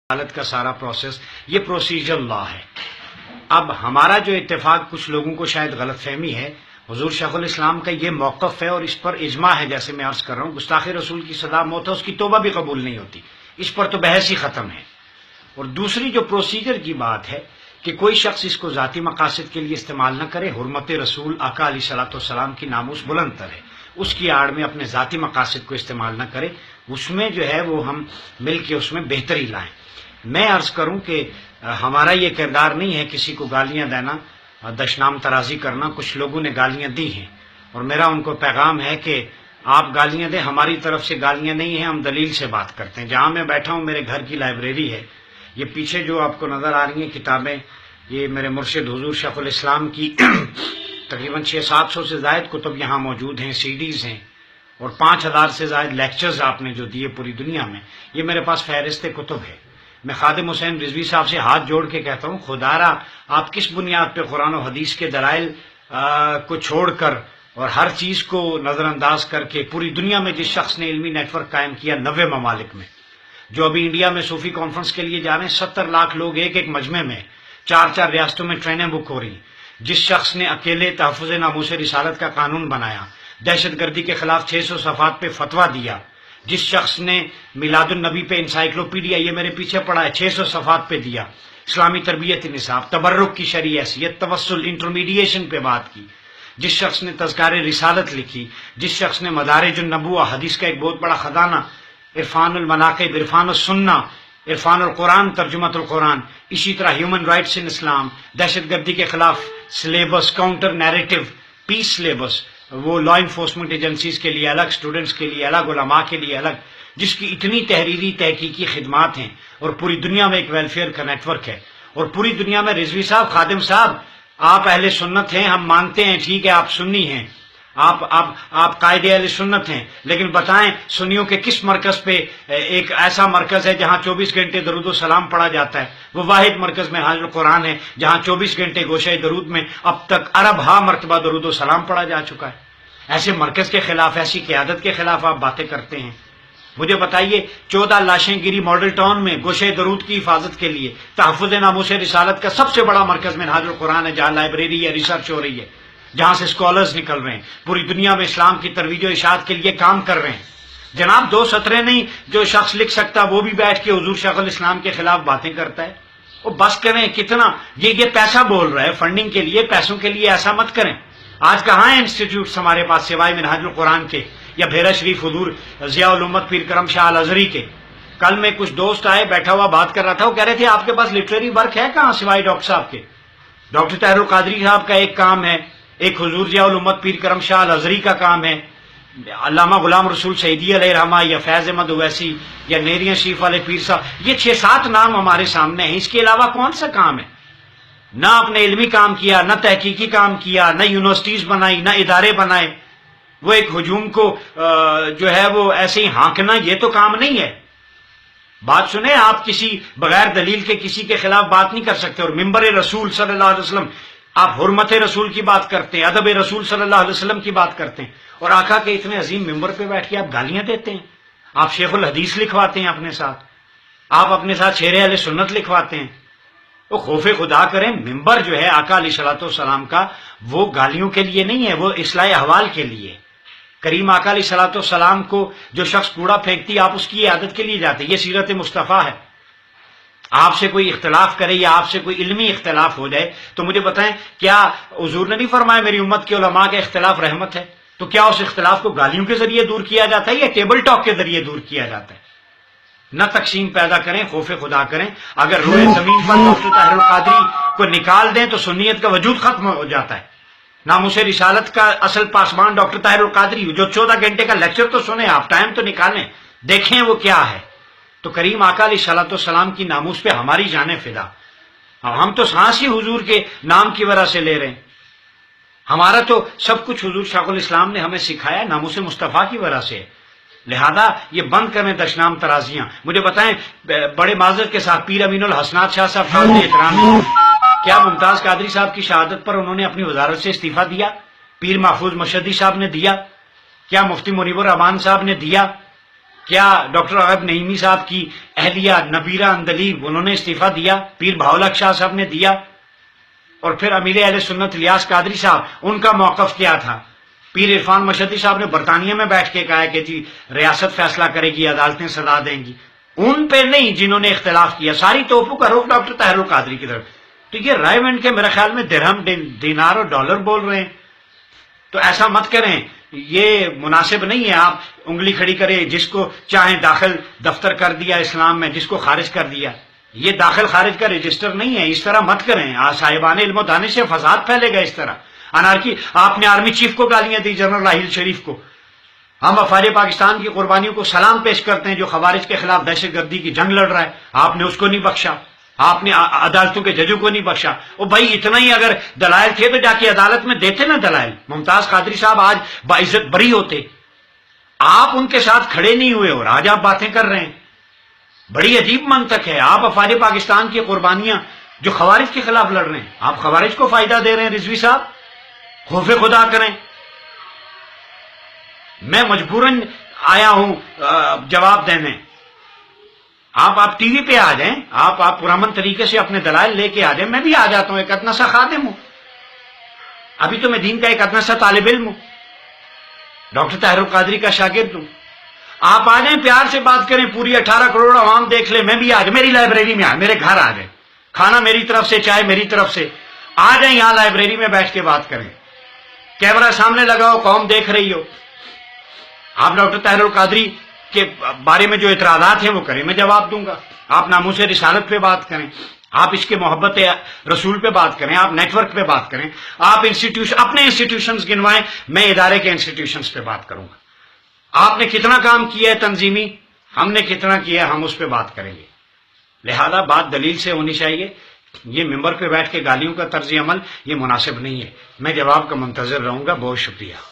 عدالت کا سارا پروسیس یہ پروسیجر لا ہے۔ اب ہمارا جو اتفاق، کچھ لوگوں کو شاید غلط فہمی ہے، حضور شیخ الاسلام کا یہ موقف ہے اور اس پر اجماع ہے، جیسے میں عرض کر رہا ہوں، گستاخ رسول کی سزا موت ہے، اس کی توبہ بھی قبول نہیں ہوتی، اس پر تو بحث ہی ختم ہے۔ اور دوسری جو پروسیجر کی بات ہے کہ کوئی شخص اس کو ذاتی مقاصد کے لیے استعمال نہ کرے، حرمت رسول آقا علیہ الصلوۃ والسلام کی ناموس بلند تر ہے، اس کی آڑ میں اپنے ذاتی مقاصد کو استعمال نہ کرے، اس میں جو ہے وہ ہم مل کے اس میں بہتری لائیں۔ میں عرض کروں کہ ہمارا یہ کردار نہیں ہے کسی کو گالیاں دینا، دشنام ترازی کرنا۔ کچھ لوگوں نے گالیاں دی ہیں اور میرا ان کو پیغام ہے کہ آپ گالیاں دیں، ہماری طرف سے گالیاں نہیں ہیں، ہم دلیل سے بات کرتے ہیں۔ جہاں میں بیٹھا ہوں میرے گھر کی لائبریری ہے، یہ پیچھے جو آپ کو نظر آ رہی ہیں کتابیں، یہ میرے مرشد حضور شیخ الاسلام کی تقریباً 600-700 سے زائد کتب یہاں موجود ہیں، سی ڈیز ہیں، اور 5000 سے زائد لیکچرز آپ نے جو دیے پوری دنیا میں، یہ میرے پاس فہرست کتب ہے۔ میں خادم حسین رضوی صاحب سے ہاتھ جوڑ کے کہتا ہوں، خدا را آپ کس بنیاد پہ قرآن و حدیث کے دلائل کو چھوڑ کر اور ہر چیز کو نظر انداز کر کے پوری دنیا میں جس شخص نے علمی نیٹ ورک قائم کیا 90 ممالک میں، جو ابھی انڈیا میں صوفی کانفرنس کے لیے جا رہے ہیں، 70 لاکھ لوگ ایک مجمع میں، 4 ریاستوں میں ٹرینیں بک ہو رہی، جس شخص نے اکیلے تحفظ ناموس رسالت کا قانون بنایا، دہشت گردی کے خلاف 600 صفحات پہ فتویٰ دیا، جس شخص نے میلاد النبی پہ انسائکلوپیڈیا، یہ میرے پیچھے پڑا ہے، 600 صفحات پہ دیا، اسلامی تربیت نصاب، تبرک کی شرعی حیثیت، توسل، انٹرمیڈیشن پہ بات کی، جس شخص نے تذکار رسالت لکھی، جس شخص نے مدارج النبوہ، حدیث کا ایک بہت بڑا خزانہ، عرفان المناقب، عرفان السنہ، عرفان القرآن، ترجمۃ القرآن، اسی طرح ہیومن رائٹس ان اسلام، دہشت گردی کے خلاف سلیبس، کاؤنٹر نیریٹو، پیس سلیبس، وہ لا انفورسمنٹ ایجنسیز کے لیے الگ، اسٹوڈنٹس کے لیے الگ، علماء کے لیے الگ، جس کی اتنی تحریری تحقیقی خدمات ہیں، اور پوری دنیا میں ایک ویلفیئر کا نیٹ ورک ہے، اور پوری دنیا میں رضوی صاحب، خادم صاحب، آپ اہل سنت ہیں، ہم مانتے ہیں، ٹھیک ہے آپ سنی ہیں، آپ قائد اہل سنت ہیں، لیکن بتائیں سنیوں کے کس مرکز پہ ایک ایسا مرکز ہے جہاں 24 گھنٹے درود و سلام پڑھا جاتا ہے؟ وہ واحد مرکز میں حاضر قرآن ہے جہاں 24 گھنٹے گوشہ درود میں اب تک ارب ہا مرتبہ درود و سلام پڑھا جا چکا ہے۔ ایسے مرکز کے خلاف، ایسی قیادت کے خلاف آپ باتیں کرتے ہیں؟ مجھے بتائیے، 14 لاشیں گری ماڈل ٹاؤن میں گوشہ درود کی حفاظت کے لیے، تحفظ ناموس رسالت کا سب سے بڑا مرکز میں حاضر قرآن ہے، جہاں لائبریری ہے، ریسرچ ہو رہی ہے، جہاں سے اسکالرز نکل رہے ہیں، پوری دنیا میں اسلام کی ترویج و اشاعت کے لیے کام کر رہے ہیں۔ جناب 2 سطریں نہیں جو شخص لکھ سکتا، وہ بھی بیٹھ کے حضور شیخ الاسلام کے خلاف باتیں کرتا ہے۔ وہ بس کریں، کتنا یہ پیسہ بول رہا ہے فنڈنگ کے لیے، پیسوں کے لیے ایسا مت کریں۔ آج کہاں ہیں انسٹیٹیوٹس ہمارے پاس سوائے منہاج القرآن کے یا بھیرا شریف حضور ضیاء الامت پیر کرم شاہ الازہری کے؟ کل میں کچھ دوست آئے، بیٹھا ہوا بات کر رہا تھا، وہ کہہ رہے تھے آپ کے پاس لٹریری ورک ہے کہاں سوائے ڈاکٹر صاحب کے؟ ڈاکٹر طاہر القادری صاحب کا ایک کام ہے، ایک حضور ضیاء الامت پیر کرم شاہ الازہری کا کام ہے، علامہ غلام رسول سعیدی علیہ رحمہ یا فیض احمد اویسی یا نیریاں شریف والے پیر صاحب، یہ 6-7 نام ہمارے سامنے ہیں۔ اس کے علاوہ کون سا کام ہے؟ نہ اپنے علمی کام کیا، نہ تحقیقی کام کیا، نہ یونیورسٹیز بنائی، نہ ادارے بنائے۔ وہ ایک ہجوم کو جو ہے وہ ایسے ہی ہانکنا، یہ تو کام نہیں ہے۔ بات سنیں، آپ کسی بغیر دلیل کے کسی کے خلاف بات نہیں کر سکتے، اور ممبر رسول صلی اللہ علیہ وسلم، آپ حرمت رسول کی بات کرتے ہیں، ادب رسول صلی اللہ علیہ وسلم کی بات کرتے ہیں، اور آقا کے اتنے عظیم ممبر پہ بیٹھ کے آپ گالیاں دیتے ہیں۔ آپ شیخ الحدیث لکھواتے ہیں اپنے ساتھ، آپ اپنے ساتھ شیر اہل سنت لکھواتے ہیں۔ وہ خوف خدا کریں، ممبر جو ہے آقا علیہ الصلوۃ والسلام کا، وہ گالیوں کے لیے نہیں ہے، وہ اصلاح احوال کے لیے۔ کریم آقا علیہ الصلوۃ والسلام کو جو شخص کوڑا پھینکتی، آپ اس کی عادت کے لیے جاتے، یہ سیرت مصطفیٰ ہے۔ آپ سے کوئی اختلاف کرے یا آپ سے کوئی علمی اختلاف ہو جائے تو مجھے بتائیں، کیا حضور نے نہیں فرمایا میری امت کے علماء کا اختلاف رحمت ہے؟ تو کیا اس اختلاف کو گالیوں کے ذریعے دور کیا جاتا ہے یا ٹیبل ٹاک کے ذریعے دور کیا جاتا ہے؟ نہ تقسیم پیدا کریں، خوف خدا کریں۔ اگر روئے زمین پر ڈاکٹر طاہر القادری کو نکال دیں تو سنیت کا وجود ختم ہو جاتا ہے۔ ناموس رسالت کا اصل پاسبان ڈاکٹر طاہر القادری، جو 14 گھنٹے کا لیکچر تو سنیں، آپ ٹائم تو نکالیں، دیکھیں وہ کیا ہے۔ تو کریم آقا علیہ الصلوۃ والسلام کی ناموس پہ ہماری جانیں فدا۔ ہم تو سانس ہی حضور کے نام کی وجہ سے لے رہے ہیں، ہمارا تو سب کچھ حضور شیخ الاسلام نے ہمیں سکھایا ناموس مصطفیٰ کی وجہ سے۔ لہذا یہ بند کریں دشنام ترازیاں۔ مجھے بتائیں، بڑے معذرت کے ساتھ، پیر امین الحسنات شاہ صاحب قابل احترام، کیا ممتاز قادری صاحب کی شہادت پر انہوں نے اپنی وزارت سے استعفیٰ دیا؟ پیر محفوظ مشدی صاحب نے دیا؟ کیا مفتی منیب الرحمان صاحب نے دیا؟ کیا ڈاکٹر عقب نعیمی صاحب کی اہلیہ نبیرہ اندلیب انہوں نے استعفیٰ دیا، پیر بہاؤالحق شاہ صاحب نے دیا، اور پھر امیر اہل سنت الیاس قادری صاحب ان کا موقف کیا تھا؟ پیر عرفان مشہدی صاحب نے برطانیہ میں بیٹھ کے کہا کہ جی ریاست فیصلہ کرے گی، عدالتیں سزا دیں گی، ان پہ نہیں جنہوں نے اختلاف کیا، ساری توپوں کا رخ ڈاکٹر طاہر القادری کی طرف۔ تو یہ رائے منڈ کے میرے خیال میں درہم دینار اور ڈالر بول رہے ہیں، تو ایسا مت کریں، یہ مناسب نہیں ہے۔ آپ انگلی کھڑی کریں، جس کو چاہیں داخل دفتر کر دیا اسلام میں، جس کو خارج کر دیا، یہ داخل خارج کا رجسٹر نہیں ہے، اس طرح مت کریں، صاحبان علم و دانش سے فساد پھیلے گا اس طرح انارکی۔ آپ نے آرمی چیف کو گالیاں دی، جنرل راحیل شریف کو۔ ہم وفاد پاکستان کی قربانیوں کو سلام پیش کرتے ہیں، جو خوارج کے خلاف دہشت گردی کی جنگ لڑ رہا ہے، آپ نے اس کو نہیں بخشا، آپ نے عدالتوں کے ججوں کو نہیں بخشا۔ او بھائی اتنا ہی اگر دلائل تھے تو جا کے عدالت میں دیتے نا دلائل، ممتاز قادری صاحب آج باعزت بری ہوتے، آپ ان کے ساتھ کھڑے نہیں ہوئے اور آج آپ باتیں کر رہے ہیں، بڑی عجیب منطق ہے۔ آپ وفاد پاکستان کی قربانیاں جو خوارج کے خلاف لڑ رہے ہیں، آپ خوارج کو فائدہ دے رہے ہیں۔ رضوی صاحب خوف خدا کریں، میں مجبوراً آیا ہوں جواب دینے، آپ ٹی وی پہ آ جائیں، آپ پرامن طریقے سے اپنے دلائل لے کے آ جائیں، میں بھی آ جاتا ہوں، ایک اتنا سا خادم ہوں، ابھی تو میں دین کا ایک اتنا سا طالب علم ہوں، ڈاکٹر طاہر القادری کا شاگرد ہوں۔ آپ آ جائیں، پیار سے بات کریں، پوری 18 کروڑ عوام دیکھ لیں، میں بھی آ جائیں، میری لائبریری میں میرے گھر آ جائیں، کھانا میری طرف سے، چائے میری طرف سے، آ جائیں یہاں لائبریری میں بیٹھ کے بات کریں، کیمرہ سامنے لگاؤ، قوم دیکھ رہی ہو، آپ ڈاکٹر طاہر القادری کے بارے میں جو اعتراضات ہیں وہ کریں، میں جواب دوں گا۔ آپ ناموس رسالت پہ بات کریں، آپ اس کے محبت رسول پہ بات کریں، آپ نیٹ ورک پہ بات کریں، آپ اپنے انسٹیٹیوشنز گنوائیں، میں ادارے کے انسٹیٹیوشنز پہ بات کروں گا۔ آپ نے کتنا کام کیا ہے تنظیمی، ہم نے کتنا کیا ہے، ہم اس پہ بات کریں گے۔ لہذا بات دلیل سے ہونی چاہیے، یہ ممبر پہ بیٹھ کے گالیوں کا طرز عمل یہ مناسب نہیں ہے۔ میں جواب کا منتظر رہوں گا، بہت شکریہ۔